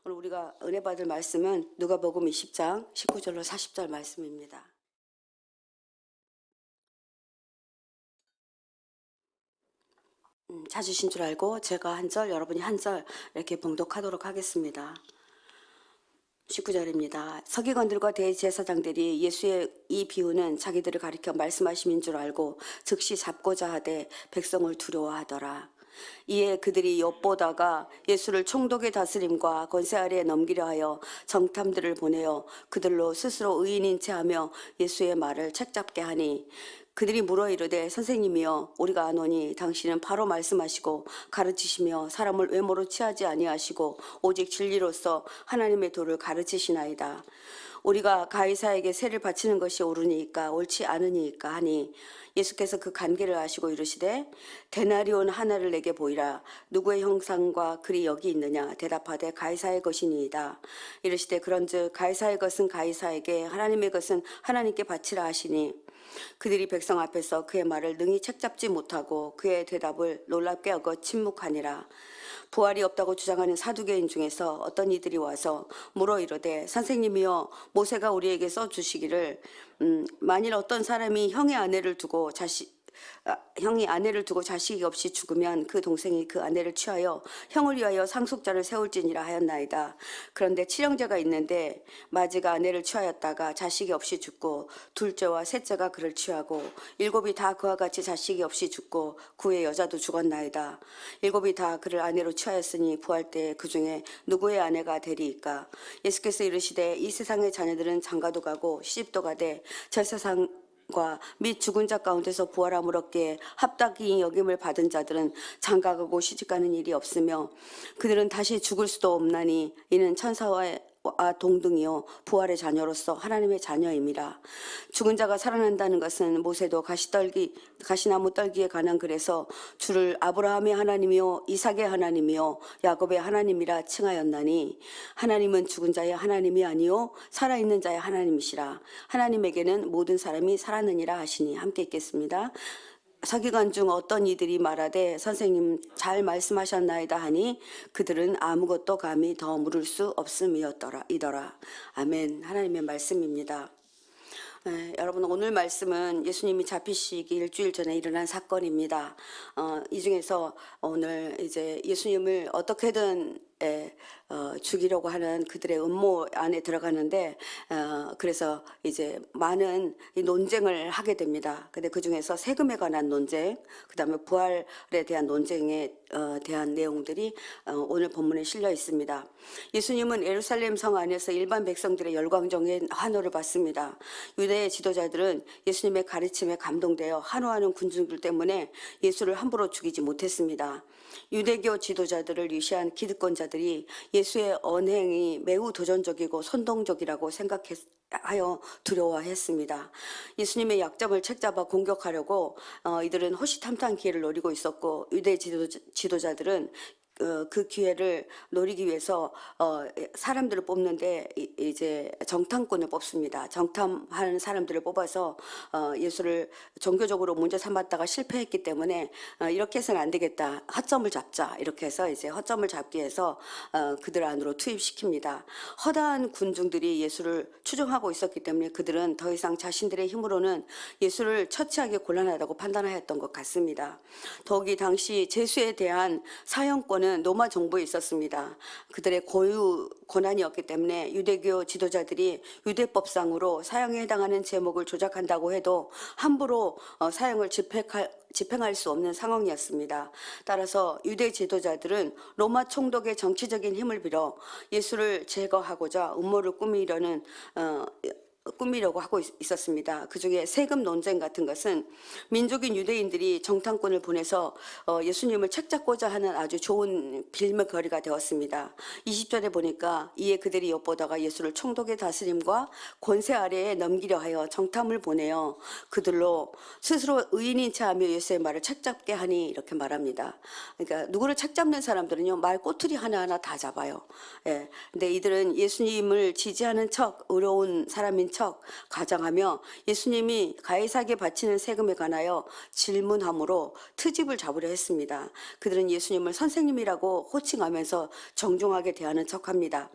오늘 우리가 은혜 받을 말씀은 누가복음 20장 19절로 40절 말씀입니다. 찾으신 줄 알고 제가 한 절, 여러분이 한 절 이렇게 봉독하도록 하겠습니다. 19절입니다. 서기관들과 대제사장들이 예수의 이 비유는 자기들을 가리켜 말씀하심인 줄 알고 즉시 잡고자 하되 백성을 두려워하더라. 이에 그들이 엿보다가 예수를 총독의 다스림과 권세 아래에 넘기려 하여 정탐들을 보내어 그들로 스스로 의인인 체하며 예수의 말을 책잡게 하니, 그들이 물어 이르되 선생님이여 우리가 아노니 당신은 바로 말씀하시고 가르치시며 사람을 외모로 취하지 아니하시고 오직 진리로서 하나님의 도를 가르치시나이다. 우리가 가이사에게 세를 바치는 것이 옳으니까 옳지 않으니까 하니, 예수께서 그 관계를 아시고 이르시되 데나리온 하나를 내게 보이라. 누구의 형상과 글이 여기 있느냐? 대답하되 가이사의 것이니이다. 이르시되 그런즉 가이사의 것은 가이사에게, 하나님의 것은 하나님께 바치라 하시니, 그들이 백성 앞에서 그의 말을 능히 책잡지 못하고 그의 대답을 놀랍게 여겨 침묵하니라. 부활이 없다고 주장하는 사두개인 중에서 어떤 이들이 와서 물어 이르되 선생님이여 모세가 우리에게 써주시기를 만일 어떤 사람이 형이 아내를 두고 자식이 없이 죽으면 그 동생이 그 아내를 취하여 형을 위하여 상속자를 세울지니라 하였나이다. 그런데 칠형제가 있는데 마지가 아내를 취하였다가 자식이 없이 죽고 둘째와 셋째가 그를 취하고 일곱이 다 그와 같이 자식이 없이 죽고 그의 여자도 죽었나이다. 일곱이 다 그를 아내로 취하였으니 부활 때 그 중에 누구의 아내가 되리이까? 예수께서 이르시되 이 세상의 자녀들은 장가도 가고 시집도 가되 저 세상 및 죽은 자 가운데서 부활함을 얻기에 합당히 여김을 받은 자들은 장가가고 시집가는 일이 없으며 그들은 다시 죽을 수도 없나니 이는 천사와 동등이요 부활의 자녀로서 하나님의 자녀임이라. 죽은 자가 살아난다는 것은 모세도 가시나무 떨기에 관한 글에서 주를 아브라함의 하나님이요 이삭의 하나님이요 야곱의 하나님이라 칭하였나니, 하나님은 죽은 자의 하나님이 아니요 살아있는 자의 하나님이시라. 하나님에게는 모든 사람이 살았느니라 하시니. 함께 읽겠습니다. 서기관 중 어떤 이들이 말하되 선생님 잘 말씀하셨나이다 하니, 그들은 아무것도 감히 더 물을 수 없음이더라. 아멘. 하나님의 말씀입니다. 여러분, 오늘 말씀은 예수님이 잡히시기 일주일 전에 일어난 사건입니다. 이 중에서 오늘 이제 예수님을 어떻게든 죽이려고 하는 그들의 음모 안에 들어가는데, 그래서 이제 많은 논쟁을 하게 됩니다. 근데 그 중에서 세금에 관한 논쟁, 그 다음에 부활에 대한 논쟁에 대한 내용들이 오늘 본문에 실려 있습니다. 예수님은 예루살렘 성 안에서 일반 백성들의 열광적인 환호를 받습니다. 유대의 지도자들은 예수님의 가르침에 감동되어 환호하는 군중들 때문에 예수를 함부로 죽이지 못했습니다. 유대교 지도자들을 위시한 기득권자들이 예수의 언행이 매우 도전적이고 선동적이라고 생각하여 두려워했습니다. 예수님의 약점을 책잡아 공격하려고 이들은 호시탐탐 기회를 노리고 있었고, 유대 지도자들은 그 기회를 노리기 위해서 사람들을 뽑는데 이제 정탐꾼을 뽑습니다. 정탐하는 사람들을 뽑아서 예수를 종교적으로 문제 삼았다가 실패했기 때문에 이렇게 해서는 안 되겠다, 허점을 잡자, 이렇게 해서 이제 허점을 잡기 위해서 그들 안으로 투입시킵니다. 허다한 군중들이 예수를 추종하고 있었기 때문에 그들은 더 이상 자신들의 힘으로는 예수를 처치하기 곤란하다고 판단하였던 것 같습니다. 더욱이 당시 제수에 대한 사형권은 로마 정부에 있었습니다. 그들의 고유 권한이었기 때문에 유대교 지도자들이 유대법상으로 사형에 해당하는 제목을 조작한다고 해도 함부로 사형을 집행할 수 없는 상황이었습니다. 따라서 유대 지도자들은 로마 총독의 정치적인 힘을 빌어 예수를 제거하고자 음모를 꾸미려고 하고 있었습니다. 그중에 세금 논쟁 같은 것은 민족인 유대인들이 정탐꾼을 보내서 예수님을 책잡고자 하는 아주 좋은 빌미거리가 되었습니다. 20절에 보니까 이에 그들이 엿보다가 예수를 총독의 다스림과 권세 아래에 넘기려 하여 정탐을 보내어 그들로 스스로 의인인 체하며 예수의 말을 책잡게 하니, 이렇게 말합니다. 그러니까 누구를 책잡는 사람들은요, 말 꼬투리 하나하나 다 잡아요. 근데 이들은 예수님을 지지하는 척 의로운 사람인 척 가장하며 예수님이 가이사에게 바치는 세금에 관하여 질문함으로 트집을 잡으려 했습니다. 그들은 예수님을 선생님이라고 호칭하면서 정중하게 대하는 척합니다.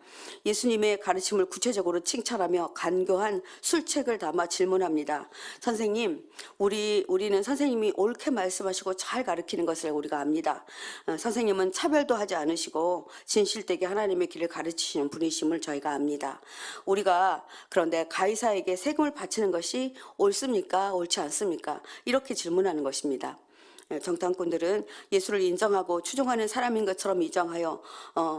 예수님의 가르침을 구체적으로 칭찬하며 간교한 술책을 담아 질문합니다. 선생님, 우리는 선생님이 옳게 말씀하시고 잘 가르치는 것을 우리가 압니다. 선생님은 차별도 하지 않으시고 진실되게 하나님의 길을 가르치시는 분이심을 저희가 압니다. 우리가 그런데 가이사에게 세금을 바치는 것이 옳습니까? 옳지 않습니까? 이렇게 질문하는 것입니다. 정탐꾼들은 예수를 인정하고 추종하는 사람인 것처럼 위장하여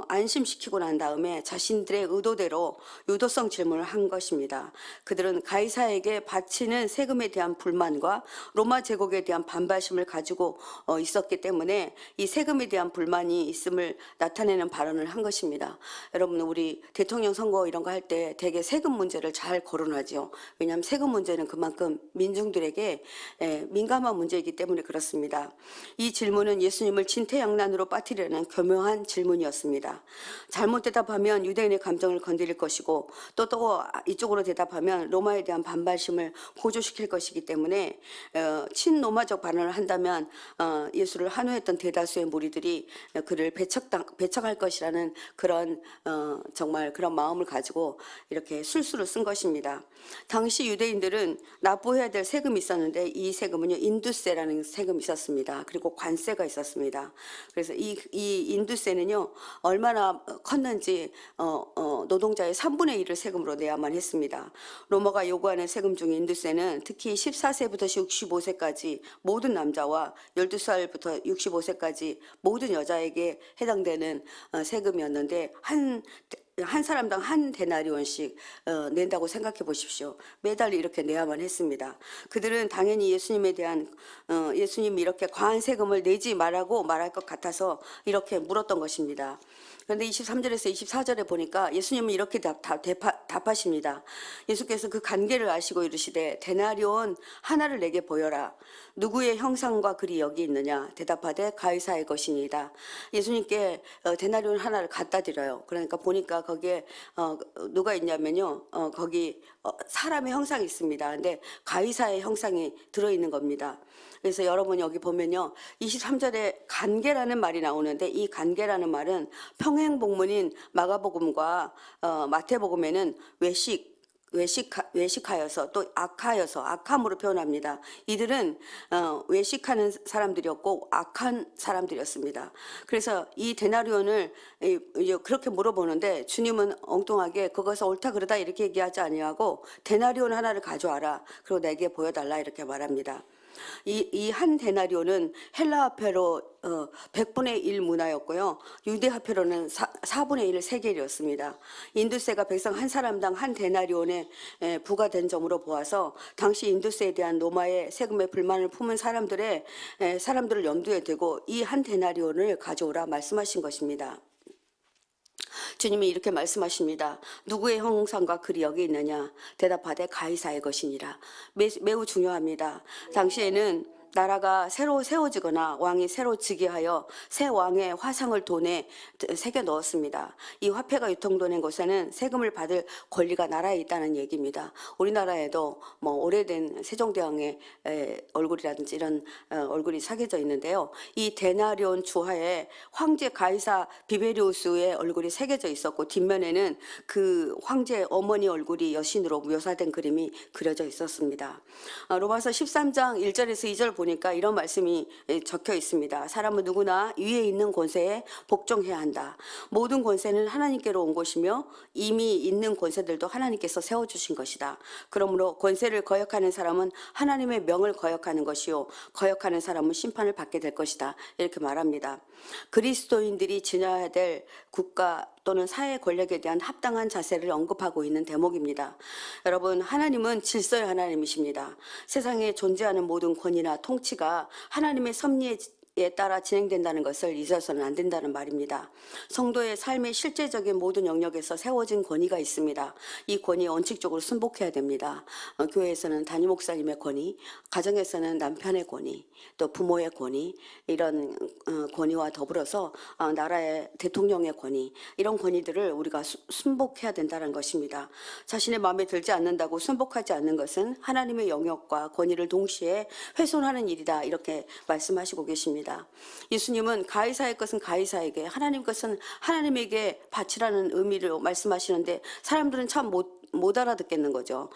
안심시키고 난 다음에 자신들의 의도대로 유도성 질문을 한 것입니다. 그들은 가이사에게 바치는 세금에 대한 불만과 로마 제국에 대한 반발심을 가지고 있었기 때문에 이 세금에 대한 불만이 있음을 나타내는 발언을 한 것입니다. 여러분, 우리 대통령 선거 이런 거 할 때 되게 세금 문제를 잘 거론하죠. 왜냐하면 세금 문제는 그만큼 민중들에게 민감한 문제이기 때문에 그렇습니다. 이 질문은 예수님을 진퇴양난으로 빠뜨리려는 교묘한 질문이었습니다. 잘못 대답하면 유대인의 감정을 건드릴 것이고 또 이쪽으로 대답하면 로마에 대한 반발심을 고조시킬 것이기 때문에 친로마적 반응을 한다면 예수를 환호했던 대다수의 무리들이 그를 배척할 것이라는 그런 정말 그런 마음을 가지고 이렇게 술수를 쓴 것입니다. 당시 유대인들은 납부해야 될 세금이 있었는데 이 세금은요, 인두세라는 세금이 있었습니다. 그리고 관세가 있었습니다. 그래서 이 인두세는요, 얼마나 컸는지 노동자의 3분의 1을 세금으로 내야만 했습니다. 로마가 요구하는 세금 중 인두세는 특히 14세부터 65세까지 모든 남자와 12살부터 65세까지 모든 여자에게 해당되는 세금이었는데 한 사람당 한 데나리온씩 낸다고 생각해 보십시오. 매달 이렇게 내야만 했습니다. 그들은 당연히 예수님이 이렇게 과한 세금을 내지 말라고 말할 것 같아서 이렇게 물었던 것입니다. 그런데 23절에서 24절에 보니까 예수님은 이렇게 답하십니다. 예수께서 그 관계를 아시고 이르시되 데나리온 하나를 내게 보여라. 누구의 형상과 글이 여기 있느냐? 대답하되 가이사의 것이니이다. 예수님께 데나리온 하나를 갖다 드려요. 그러니까 보니까 거기에 누가 있냐면요, 거기 사람의 형상이 있습니다. 근데 가이사의 형상이 들어있는 겁니다. 그래서 여러분 여기 보면요, 23절에 관계라는 말이 나오는데 이 관계라는 말은 평행복문인 마가복음과 마태복음에는 외식하여서 또 악함으로 표현합니다. 이들은 외식하는 사람들이었고 악한 사람들이었습니다. 그래서 이 데나리온을 그렇게 물어보는데 주님은 엉뚱하게 그것은 옳다 그르다 이렇게 얘기하지 아니하고 데나리온 하나를 가져와라, 그리고 내게 보여달라 이렇게 말합니다. 이 한 데나리온은 헬라 화폐로 100분의 1 문화였고요. 유대 화폐로는 4분의 1 세겔이었습니다. 인두세가 백성 한 사람당 한 데나리온에 부과된 점으로 보아서 당시 인두세에 대한 로마의 세금에 불만을 품은 사람들을 염두에 두고 이 한 데나리온을 가져오라 말씀하신 것입니다. 주님이 이렇게 말씀하십니다. 누구의 형상과 글이 여기 있느냐? 대답하되 가이사의 것이니라. 매우 중요합니다. 당시에는 나라가 새로 세워지거나 왕이 새로 즉위하여 새 왕의 화상을 돈에 새겨 넣었습니다. 이 화폐가 유통되는 곳에는 세금을 받을 권리가 나라에 있다는 얘기입니다. 우리나라에도 뭐 오래된 세종대왕의 얼굴이라든지 이런 얼굴이 새겨져 있는데요. 이 데나리온 주화에 황제 가이사 비베리우스의 얼굴이 새겨져 있었고 뒷면에는 그 황제 어머니 얼굴이 여신으로 묘사된 그림이 그려져 있었습니다. 로마서 13장 1절에서 2절 보니까 이런 말씀이 적혀 있습니다. 사람은 누구나 위에 있는 권세에 복종해야 한다. 모든 권세는 하나님께로 온 것이며 이미 있는 권세들도 하나님께서 세워주신 것이다. 그러므로 권세를 거역하는 사람은 하나님의 명을 거역하는 것이요, 거역하는 사람은 심판을 받게 될 것이다. 이렇게 말합니다. 그리스도인들이 지녀야 될 국가 또는 사회 권력에 대한 합당한 자세를 언급하고 있는 대목입니다. 여러분, 하나님은 질서의 하나님이십니다. 세상에 존재하는 모든 권위나 통치가 하나님의 섭리에 따라 진행된다는 것을 잊어서는 안 된다는 말입니다. 성도의 삶의 실제적인 모든 영역에서 세워진 권위가 있습니다. 이 권위에 원칙적으로 순복해야 됩니다. 교회에서는 담임 목사님의 권위, 가정에서는 남편의 권위, 또 부모의 권위, 이런 권위와 더불어서 나라의 대통령의 권위, 이런 권위들을 우리가 순복해야 된다는 것입니다. 자신의 마음에 들지 않는다고 순복하지 않는 것은 하나님의 영역과 권위를 동시에 훼손하는 일이다, 이렇게 말씀하시고 계십니다. 예수님은 가이사의 것은 가이사에게, 하나님 것은 하나님에게 바치라는 의미를 말씀하시는데 사람들은 참 못 알아듣겠는 거죠.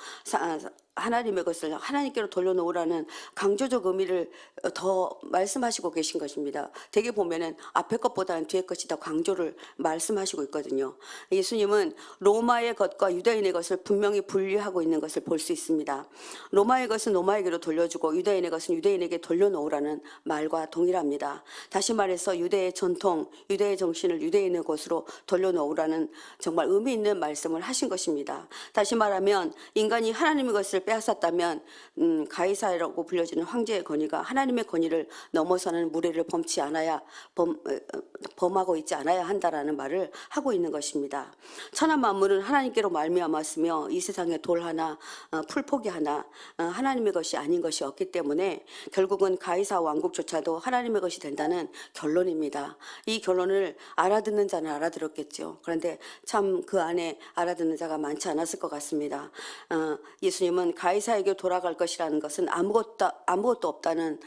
하나님의 것을 하나님께로 돌려놓으라는 강조적 의미를 더 말씀하시고 계신 것입니다. 대개 보면은 앞에 것보다는 뒤에 것이 더 강조를 말씀하시고 있거든요. 예수님은 로마의 것과 유다인의 것을 분명히 분리하고 있는 것을 볼 수 있습니다. 로마의 것은 로마에게로 돌려주고 유다인의 것은 유다인에게 돌려놓으라는 말과 동일합니다. 다시 말해서 유대의 전통, 유대의 정신을 유대인의 것으로 돌려놓으라는 정말 의미 있는 말씀을 하신 것입니다. 다시 말하면 인간이 하나님의 것을 빼앗았다면 가이사라고 불려지는 황제의 권위가 하나님의 권위를 넘어서는 무례를 범하고 있지 않아야 한다라는 말을 하고 있는 것입니다. 천하 만물은 하나님께로 말미암았으며 이 세상에 돌 하나, 풀포기 하나 하나님의 것이 아닌 것이 없기 때문에 결국은 가이사 왕국조차도 하나님의 것이 된다는 결론입니다. 이 결론을 알아듣는 자는 알아들었겠죠. 그런데 참 그 안에 알아듣는 자가 많지 않았을 것 같습니다. 예수님은 가이사에게 돌아갈 것이라는 것은 아무것도 없다는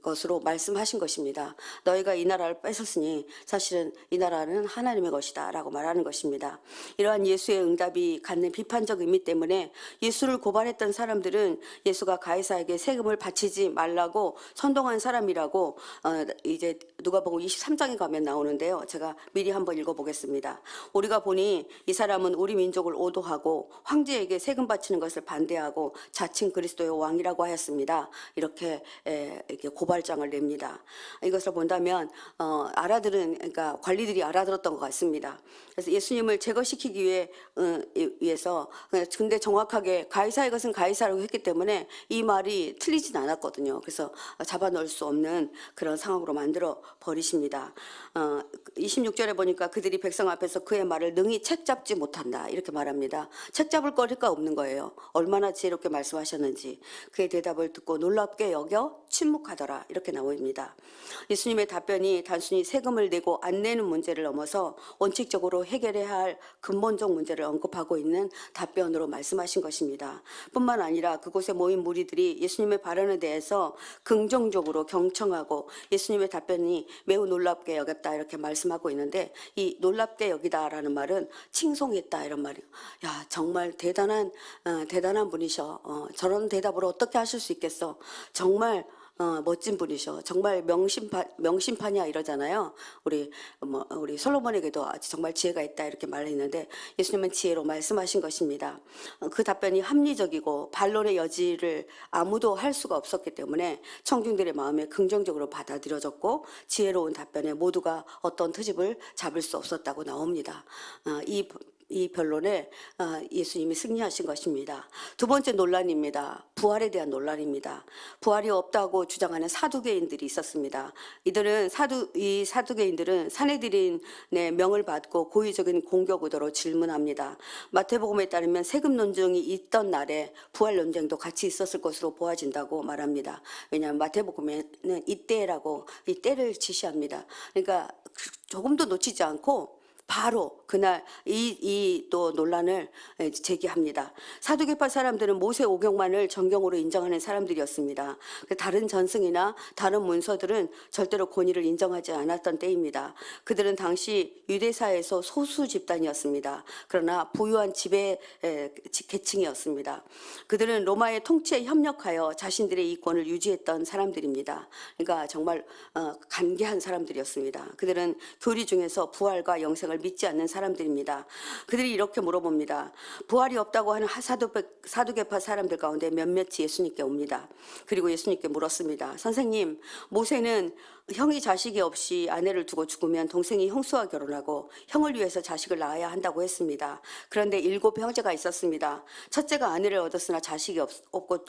것으로 말씀하신 것입니다. 너희가 이 나라를 뺏었으니 사실은 이 나라는 하나님의 것이다 라고 말하는 것입니다. 이러한 예수의 응답이 갖는 비판적 의미 때문에 예수를 고발했던 사람들은 예수가 가이사에게 세금을 바치지 말라고 선동한 사람이라고 이제 누가복음 23장에 가면 나오는데요. 제가 미리 한번 읽어보겠습니다. 우리가 보니 이 사람은 우리 민족을 오도하고 황제에게 세금 바치는 것을 반대하고 자칭 그리스도의 왕이라고 하였습니다. 이렇게 고발장을 냅니다. 이것을 본다면 그러니까 관리들이 알아들었던 것 같습니다. 그래서 예수님을 제거시키기 위해서 근데 정확하게 가이사의 것은 가이사라고 했기 때문에 이 말이 틀리진 않았거든요. 그래서 잡아넣을 수 없는 그런 상황으로 만들어 버리십니다. 26절에 보니까 그들이 백성 앞에서 그의 말을 능히 책잡지 못한다 이렇게 말합니다. 책잡을 거리가 없는 거예요. 얼마나 지혜롭게 말씀하셨는지. 그의 대답을 듣고 놀랍게 여겨 침묵하더라 이렇게 나옵니다. 예수님의 답변이 단순히 세금을 내고 안 내는 문제를 넘어서 원칙적으로 해결해야 할 근본적 문제를 언급하고 있는 답변으로 말씀하신 것입니다. 뿐만 아니라 그곳에 모인 무리들이 예수님의 발언에 대해서 긍정적으로 경청하고 예수님의 답변이 매우 놀랍게 여겼다 이렇게 말씀하고 있는데, 이 놀랍게 여기다라는 말은 칭송했다 이런 말이에요. 야, 정말 대단한 분이셔. 저런 대답을 어떻게 하실 수 있겠어. 정말 멋진 분이셔. 정말 명심판이야 이러잖아요. 우리 솔로몬에게도 정말 지혜가 있다 이렇게 말했는데 예수님은 지혜로 말씀하신 것입니다. 그 답변이 합리적이고 반론의 여지를 아무도 할 수가 없었기 때문에 청중들의 마음에 긍정적으로 받아들여졌고 지혜로운 답변에 모두가 어떤 트집을 잡을 수 없었다고 나옵니다. 이 변론에 예수님이 승리하신 것입니다. 두 번째 논란입니다. 부활에 대한 논란입니다. 부활이 없다고 주장하는 사두개인들이 있었습니다. 이 사두개인들은 산헤드린의 명을 받고 고의적인 공격 의도로 질문합니다. 마태복음에 따르면 세금 논쟁이 있던 날에 부활 논쟁도 같이 있었을 것으로 보아진다고 말합니다. 왜냐하면 마태복음에는 이때라고 이 때를 지시합니다. 그러니까 조금도 놓치지 않고 바로 그날 이 또 논란을 제기합니다. 사두개파 사람들은 모세 오경만을 정경으로 인정하는 사람들이었습니다. 다른 전승이나 다른 문서들은 절대로 권위를 인정하지 않았던 때입니다. 그들은 당시 유대사에서 소수 집단이었습니다. 그러나 부유한 지배 계층이었습니다. 그들은 로마의 통치에 협력하여 자신들의 이권을 유지했던 사람들입니다. 그러니까 정말 간계한 사람들이었습니다. 그들은 교리 중에서 부활과 영생을 믿지 않는 사람들입니다. 그들이 이렇게 물어봅니다. 부활이 없다고 하는 사두개파 사람들 가운데 몇몇이 예수님께 옵니다. 그리고 예수님께 물었습니다. 선생님, 모세는 형이 자식이 없이 아내를 두고 죽으면 동생이 형수와 결혼하고 형을 위해서 자식을 낳아야 한다고 했습니다. 그런데 7형제가 있었습니다. 첫째가 아내를 얻었으나 자식이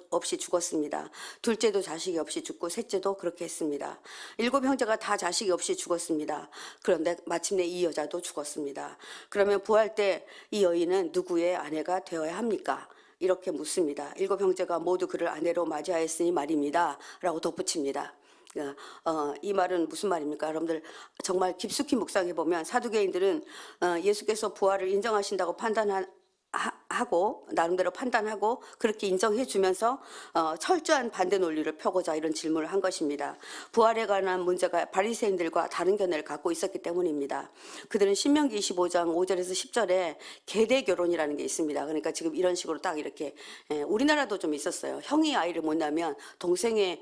없이 죽었습니다. 둘째도 자식이 없이 죽고 셋째도 그렇게 했습니다. 7형제가 다 자식이 없이 죽었습니다. 그런데 마침내 이 여자도 죽었습니다. 그러면 부활 때 이 여인은 누구의 아내가 되어야 합니까? 이렇게 묻습니다. 7형제가 모두 그를 아내로 맞이하였으니 말입니다. 라고 덧붙입니다. 이 말은 무슨 말입니까? 여러분들 정말 깊숙이 묵상해 보면 사두개인들은 예수께서 부활을 인정하신다고 하고 나름대로 판단하고 그렇게 인정해 주면서 철저한 반대 논리를 펴고자 이런 질문을 한 것입니다. 부활에 관한 문제가 바리새인들과 다른 견해를 갖고 있었기 때문입니다. 그들은 신명기 25장 5절에서 10절에 계대 결혼이라는 게 있습니다. 그러니까 지금 이런 식으로 딱 이렇게 우리나라도 좀 있었어요. 형이 아이를 못 낳으면 동생의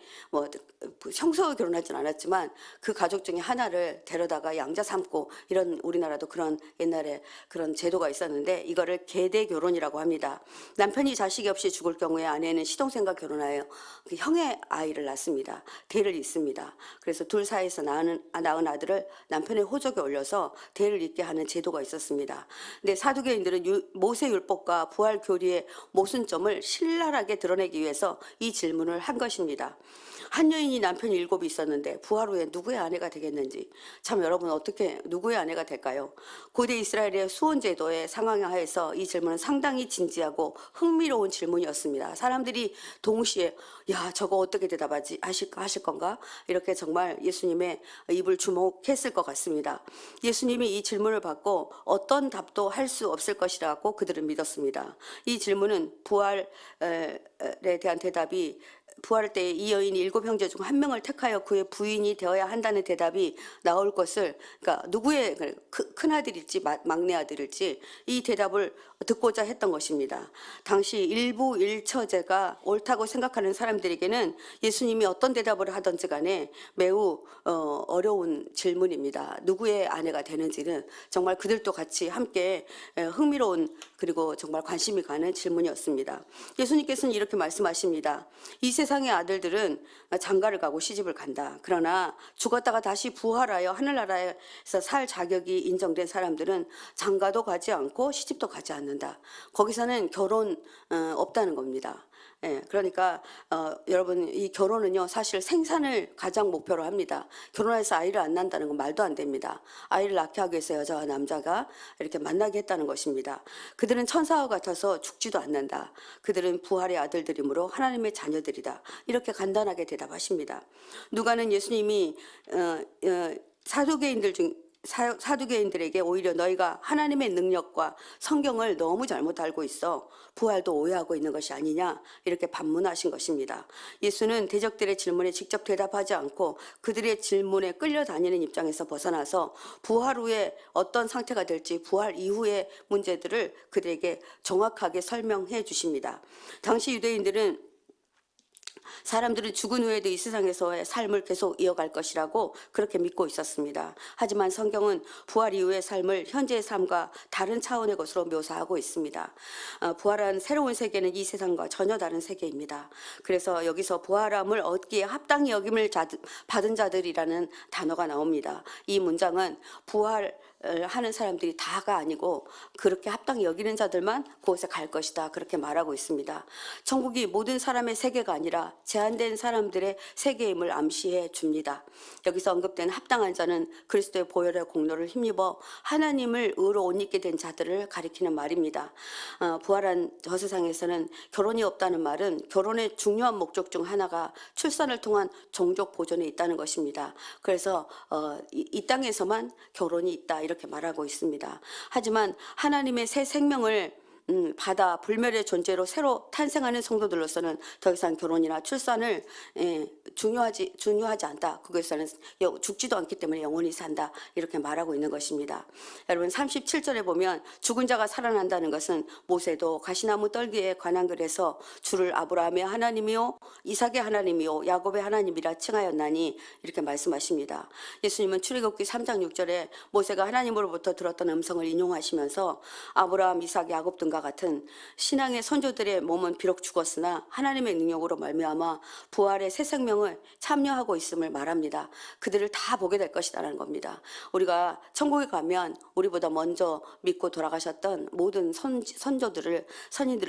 형수와 결혼하진 않았지만 그 가족 중에 하나를 데려다가 양자 삼고 이런 우리나라도 그런 옛날에 그런 제도가 있었는데 이거를 계대 결혼이라고 합니다. 남편이 자식이 없이 죽을 경우에 아내는 시동생과 결혼하여 그 형의 아이를 낳습니다. 대를 잇습니다. 그래서 둘 사이에서 낳은 아들을 남편의 호적에 올려서 대를 잇게 하는 제도가 있었습니다. 근데 사두개인들은 모세 율법과 부활 교리의 모순점을 신랄하게 드러내기 위해서 이 질문을 한 것입니다. 한 여인이 남편이 7이 있었는데 부활 후에 누구의 아내가 되겠는지, 참 여러분 어떻게 누구의 아내가 될까요? 고대 이스라엘의 수혼 제도의 상황하에서 이 질문은 상당히 진지하고 흥미로운 질문이었습니다. 사람들이 동시에 야 저거 어떻게 대답하지 하실 건가? 이렇게 정말 예수님의 입을 주목했을 것 같습니다. 예수님이 이 질문을 받고 어떤 답도 할 수 없을 것이라고 그들은 믿었습니다. 이 질문은 부활에 대한 대답이 부활 때 이 여인이 7형제 중 한 명을 택하여 그의 부인이 되어야 한다는 대답이 나올 것을, 그러니까 누구의 큰아들일지 막내 아들일지 이 대답을 듣고자 했던 것입니다. 당시 일부 일처제가 옳다고 생각하는 사람들에게는 예수님이 어떤 대답을 하든지 간에 매우 어려운 질문입니다. 누구의 아내가 되는지는 정말 그들도 같이 함께 흥미로운 그리고 정말 관심이 가는 질문이었습니다. 예수님께서는 이렇게 말씀하십니다. 이 세상의 아들들은 장가를 가고 시집을 간다. 그러나 죽었다가 다시 부활하여 하늘나라에서 살 자격이 인정된 사람들은 장가도 가지 않고 시집도 가지 않는다. 거기서는 결혼 없다는 겁니다. 그러니까 여러분 이 결혼은요 사실 생산을 가장 목표로 합니다. 결혼해서 아이를 안 낳는다는 건 말도 안 됩니다. 아이를 낳게 하기 위해서 여자와 남자가 이렇게 만나게 했다는 것입니다. 그들은 천사와 같아서 죽지도 않는다. 그들은 부활의 아들들이므로 하나님의 자녀들이다. 이렇게 간단하게 대답하십니다. 누가는 예수님이 사두개인들에게 오히려 너희가 하나님의 능력과 성경을 너무 잘못 알고 있어 부활도 오해하고 있는 것이 아니냐 이렇게 반문하신 것입니다. 예수는 대적들의 질문에 직접 대답하지 않고 그들의 질문에 끌려다니는 입장에서 벗어나서 부활 후에 어떤 상태가 될지 부활 이후의 문제들을 그들에게 정확하게 설명해 주십니다. 당시 유대인들은 사람들은 죽은 후에도 이 세상에서의 삶을 계속 이어갈 것이라고 그렇게 믿고 있었습니다. 하지만 성경은 부활 이후의 삶을 현재의 삶과 다른 차원의 것으로 묘사하고 있습니다. 부활한 새로운 세계는 이 세상과 전혀 다른 세계입니다. 그래서 여기서 부활함을 얻기에 합당히 여김을 받은 자들이라는 단어가 나옵니다. 이 문장은 부활 하는 사람들이 다가 아니고 그렇게 합당히 여기는 자들만 그곳에 갈 것이다 그렇게 말하고 있습니다. 천국이 모든 사람의 세계가 아니라 제한된 사람들의 세계임을 암시해 줍니다. 여기서 언급된 합당한 자는 그리스도의 보혈의 공로를 힘입어 하나님을 의로 옷 입게 된 자들을 가리키는 말입니다. 부활한 저 세상에서는 결혼이 없다는 말은 결혼의 중요한 목적 중 하나가 출산을 통한 종족 보존에 있다는 것입니다. 그래서 이 땅에서만 결혼이 있다 이렇게 말하고 있습니다. 하지만 하나님의 새 생명을 받아 불멸의 존재로 새로 탄생하는 성도들로서는 더 이상 결혼이나 출산을 중요하지 않다. 그것에서는 죽지도 않기 때문에 영원히 산다. 이렇게 말하고 있는 것입니다. 여러분 37절에 보면 죽은 자가 살아난다는 것은 모세도 가시나무 떨기에 관한 글에서 주를 아브라함의 하나님이요 이삭의 하나님이요 야곱의 하나님이라 칭하였나니 이렇게 말씀하십니다. 예수님은 출애굽기 3장 6절에 모세가 하나님으로부터 들었던 음성을 인용하시면서 아브라함, 이삭, 야곱 등 아브라함과 같은 신앙의 선조들의 몸은 비록 죽었으나 하나님의 능력으로 말미암아 부활의 새 생명을 참여하고 있음을 말합니다. 그들을 다 보게 될 것이라는 겁니다. 우리가 천국에 가면 우리보다 먼저 믿고 돌아가셨던 모든 선조들을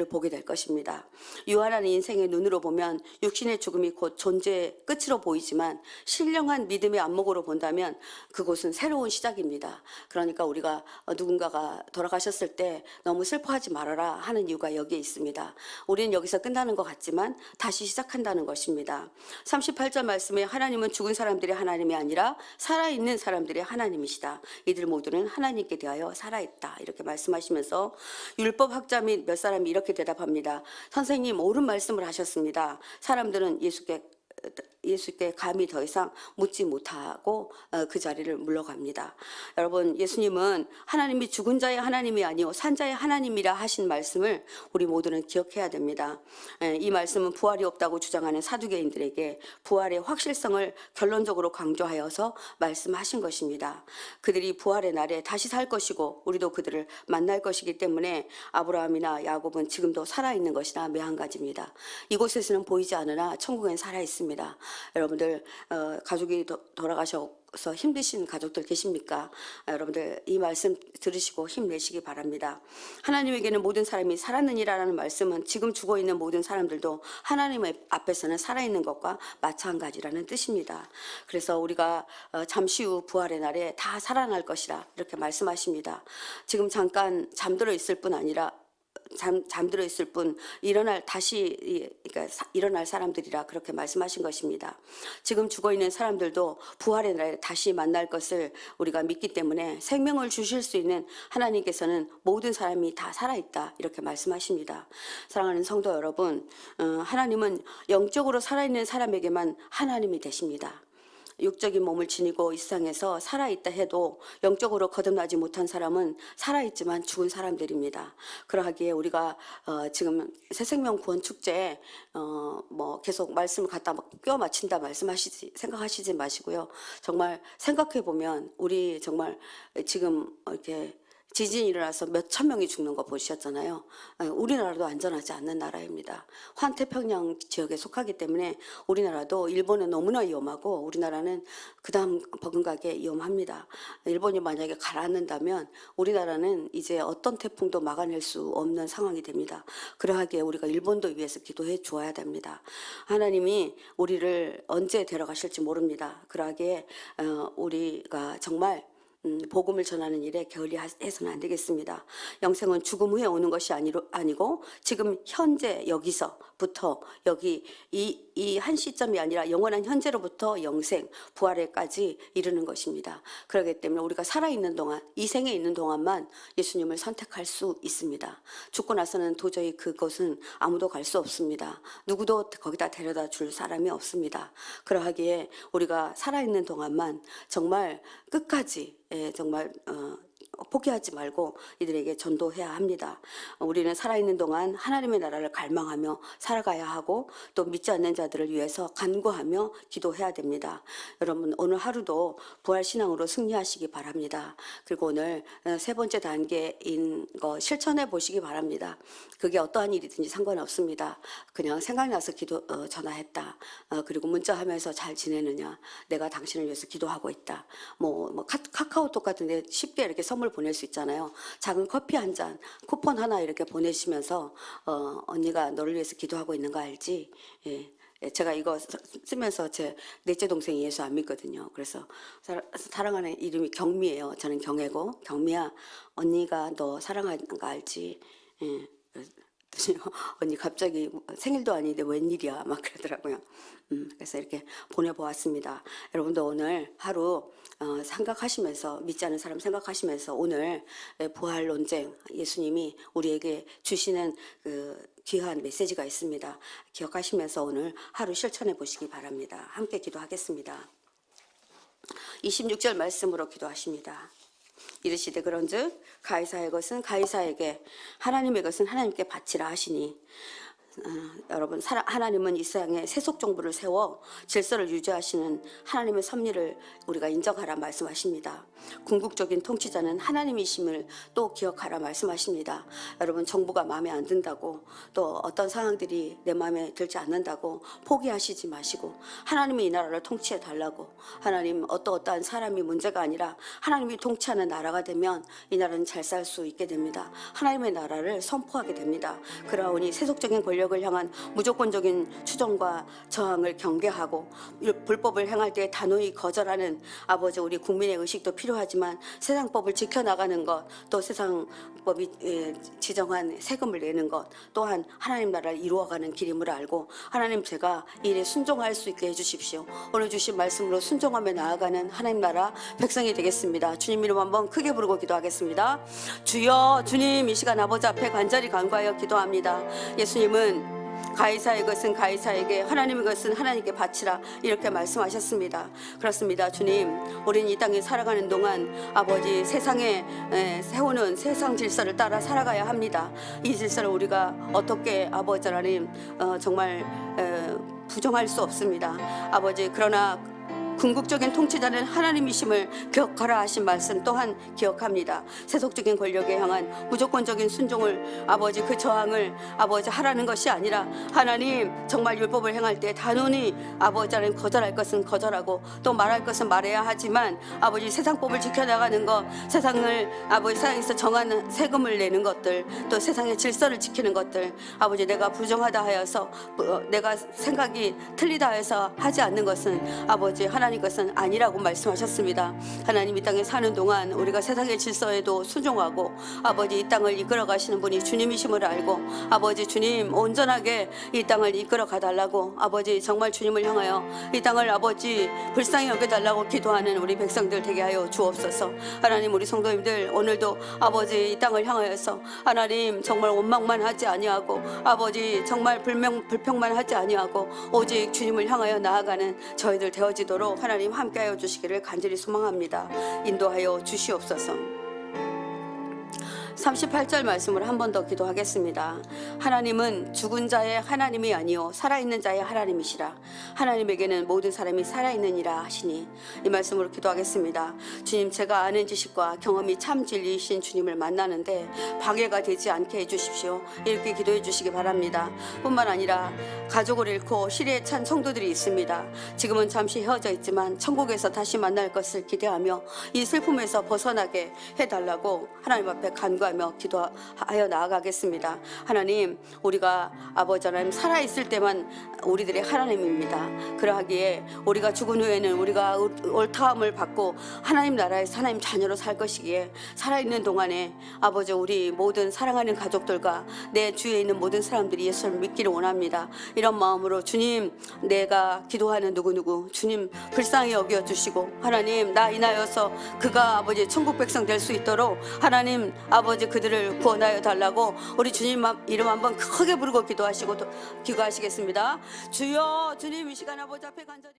보게 될 것입니다. 유한한 인생의 눈으로 보면 육신의 죽음이 곧 존재의 끝으로 보이지만 신령한 믿음의 안목으로 본다면 그곳은 새로운 시작입니다. 그러니까 우리가 누군가가 돌아가셨을 때 너무 슬퍼하지 말아라 하는 이유가 여기에 있습니다. 우리는 여기서 끝나는 것 같지만 다시 시작한다는 것입니다. 38절 말씀에 하나님은 죽은 사람들의 하나님이 아니라 살아있는 사람들의 하나님이시다. 이들 모두는 하나님께 대하여 살아있다. 이렇게 말씀하시면서 율법학자 및 몇 사람이 이렇게 대답합니다. 선생님, 옳은 말씀을 하셨습니다. 사람들은 예수께 감히 더 이상 묻지 못하고 그 자리를 물러갑니다. 여러분, 예수님은 하나님이 죽은 자의 하나님이 아니요 산 자의 하나님이라 하신 말씀을 우리 모두는 기억해야 됩니다. 이 말씀은 부활이 없다고 주장하는 사두개인들에게 부활의 확실성을 결론적으로 강조하여서 말씀하신 것입니다. 그들이 부활의 날에 다시 살 것이고 우리도 그들을 만날 것이기 때문에 아브라함이나 야곱은 지금도 살아있는 것이나 매한가지입니다. 이곳에서는 보이지 않으나 천국엔 살아있습니다. 여러분들 가족이 돌아가셔서 힘드신 가족들 계십니까? 여러분들 이 말씀 들으시고 힘내시기 바랍니다. 하나님에게는 모든 사람이 살았느니라는 말씀은 지금 죽어있는 모든 사람들도 하나님 앞에서는 살아있는 것과 마찬가지라는 뜻입니다. 그래서 우리가 잠시 후 부활의 날에 다 살아날 것이라 이렇게 말씀하십니다. 지금 잠깐 잠들어 있을 뿐 아니라 잠들어 있을 뿐 그러니까 일어날 사람들이라 그렇게 말씀하신 것입니다. 지금 죽어 있는 사람들도 부활의 날에 다시 만날 것을 우리가 믿기 때문에 생명을 주실 수 있는 하나님께서는 모든 사람이 다 살아있다 이렇게 말씀하십니다. 사랑하는 성도 여러분, 하나님은 영적으로 살아있는 사람에게만 하나님이 되십니다. 육적인 몸을 지니고 이 세상에서 살아있다 해도 영적으로 거듭나지 못한 사람은 살아있지만 죽은 사람들입니다. 그러하기에 우리가 지금 새생명 구원 축제에 계속 말씀을 갖다 껴 맞춘다 생각하시지 마시고요. 정말 생각해 보면 우리 정말 지금 이렇게 지진이 일어나서 몇천 명이 죽는 거 보셨잖아요. 우리나라도 안전하지 않는 나라입니다. 환태평양 지역에 속하기 때문에 우리나라도 일본은 너무나 위험하고 우리나라는 그다음 버금가게 위험합니다. 일본이 만약에 가라앉는다면 우리나라는 이제 어떤 태풍도 막아낼 수 없는 상황이 됩니다. 그러하기에 우리가 일본도 위해서 기도해 주어야 됩니다. 하나님이 우리를 언제 데려가실지 모릅니다. 그러하기에 우리가 정말 복음을 전하는 일에 게을리해서는 안 되겠습니다. 영생은 죽음 후에 오는 것이 아니고 지금 현재 여기서부터 여기 이 한 시점이 아니라 영원한 현재로부터 영생, 부활에까지 이르는 것입니다. 그렇기 때문에 우리가 살아있는 동안, 이 생에 있는 동안만 예수님을 선택할 수 있습니다. 죽고 나서는 도저히 그곳은 아무도 갈 수 없습니다. 누구도 거기다 데려다 줄 사람이 없습니다. 그러하기에 우리가 살아있는 동안만 정말 끝까지 정말 포기하지 말고 이들에게 전도해야 합니다. 우리는 살아있는 동안 하나님의 나라를 갈망하며 살아가야 하고 또 믿지 않는 자들을 위해서 간구하며 기도해야 됩니다. 여러분, 오늘 하루도 부활신앙으로 승리하시기 바랍니다. 그리고 오늘 세 번째 단계인 거 실천해 보시기 바랍니다. 그게 어떠한 일이든지 상관없습니다. 그냥 생각나서 전화했다. 그리고 문자하면서 잘 지내느냐, 내가 당신을 위해서 기도하고 있다. 카카오톡 같은데 쉽게 이렇게 선물 보낼 수 있잖아요. 작은 커피 한 잔, 쿠폰 하나 이렇게 보내시면서 언니가 너를 위해서 기도하고 있는 거 알지? 제가 이거 쓰면서 제 넷째 동생이 예수 안 믿거든요. 그래서 사랑하는 이름이 경미예요. 저는 경애고, 경미야, 언니가 너 사랑하는 거 알지? 언니 갑자기 생일도 아닌데 웬일이야 막 그러더라고요. 그래서 이렇게 보내보았습니다. 여러분도 오늘 하루 생각하시면서, 믿지 않는 사람 생각하시면서 오늘 부활 논쟁, 예수님이 우리에게 주시는 그 귀한 메시지가 있습니다. 기억하시면서 오늘 하루 실천해 보시기 바랍니다. 함께 기도하겠습니다. 26절 말씀으로 기도하십니다. 이르시되 그런즉 가이사의 것은 가이사에게, 하나님의 것은 하나님께 바치라 하시니 여러분, 하나님은 이 세상에 세속 정부를 세워 질서를 유지하시는 하나님의 섭리를 우리가 인정하라 말씀하십니다. 궁극적인 통치자는 하나님이심을 또 기억하라 말씀하십니다. 여러분, 정부가 마음에 안 든다고, 또 어떤 상황들이 내 마음에 들지 않는다고 포기하시지 마시고 하나님이 이 나라를 통치해 달라고, 하나님 어떠한 사람이 문제가 아니라 하나님이 통치하는 나라가 되면 이 나라는 잘 살 수 있게 됩니다. 하나님의 나라를 선포하게 됩니다. 그러하오니 세속적인 권력을 향한 무조건적인 추종과 저항을 경계하고 불법을 행할 때 단호히 거절하는 아버지, 우리 국민의 의식도 필요하지만 세상법을 지켜나가는 것, 또 세상법이 지정한 세금을 내는 것 또한 하나님 나라를 이루어가는 길임을 알고, 하나님 제가 이 일에 순종할 수 있게 해주십시오. 오늘 주신 말씀으로 순종하며 나아가는 하나님 나라 백성이 되겠습니다. 주님 이름 한번 크게 부르고 기도하겠습니다. 주여, 주님, 이 시간 아버지 앞에 간절히 간구하여 기도합니다. 예수님은 가이사의 것은 가이사에게, 하나님의 것은 하나님께 바치라, 이렇게 말씀하셨습니다. 그렇습니다. 주님, 우리는 이 땅에 살아가는 동안 아버지 세상에 세우는 세상 질서를 따라 살아가야 합니다. 이 질서를 우리가 어떻게 아버지 하나님 정말 부정할 수 없습니다. 아버지, 그러나 궁극적인 통치자는 하나님이심을 기억하라 하신 말씀 또한 기억합니다. 세속적인 권력에 향한 무조건적인 순종을, 아버지 그 저항을 아버지 하라는 것이 아니라, 하나님 정말 율법을 행할 때 단호히 아버지는 거절할 것은 거절하고 또 말할 것은 말해야 하지만, 아버지 세상법을 지켜나가는 것, 세상을 아버지 세상에서 정하는 세금을 내는 것들, 또 세상의 질서를 지키는 것들, 아버지 내가 부정하다 하여서, 내가 생각이 틀리다 해서 하지 않는 것은 아버지 하나님 것은 아니라고 말씀하셨습니다. 하나님, 이 땅에 사는 동안 우리가 세상의 질서에도 순종하고 아버지 이 땅을 이끌어 가시는 분이 주님이심을 알고, 아버지 주님 온전하게 이 땅을 이끌어 가달라고, 아버지 정말 주님을 향하여 이 땅을 아버지 불쌍히 여겨달라고 기도하는 우리 백성들 되게 하여 주옵소서. 하나님, 우리 성도님들 오늘도 아버지 이 땅을 향하여서 하나님 정말 원망만 하지 아니하고, 아버지 정말 불평만 하지 아니하고 오직 주님을 향하여 나아가는 저희들 되어지도록 하나님 함께하여 주시기를 간절히 소망합니다. 인도하여 주시옵소서. 38절 말씀을 한 번 더 기도하겠습니다. 하나님은 죽은 자의 하나님이 아니요 살아있는 자의 하나님이시라. 하나님에게는 모든 사람이 살아있느니라 하시니. 이 말씀으로 기도하겠습니다. 주님, 제가 아는 지식과 경험이 참 진리이신 주님을 만나는데 방해가 되지 않게 해주십시오. 이렇게 기도해 주시기 바랍니다. 뿐만 아니라 가족을 잃고 시리에 찬 성도들이 있습니다. 지금은 잠시 헤어져 있지만 천국에서 다시 만날 것을 기대하며 이 슬픔에서 벗어나게 해달라고 하나님 앞에 간구하며 기도하여 나아가겠습니다. 하나님, 우리가 아버지 하나님 살아있을 때만 우리들의 하나님입니다. 그러하기에 우리가 죽은 후에는 우리가 옳다함을 받고 하나님 나라에서 하나님 자녀로 살 것이기에, 살아있는 동안에 아버지 우리 모든 사랑하는 가족들과 내 주위에 있는 모든 사람들이 예수를 믿기를 원합니다. 이런 마음으로 주님, 내가 기도하는 누구누구 주님 불쌍히 여겨주시고, 하나님 나 인하여서 그가 아버지 천국 백성 될 수 있도록 하나님 아버지 그들을 구원하여 달라고 우리 주님 이름 한번 크게 부르고 기도하시겠습니다. 주여, 주님 이 시간 아버지 앞에 간절히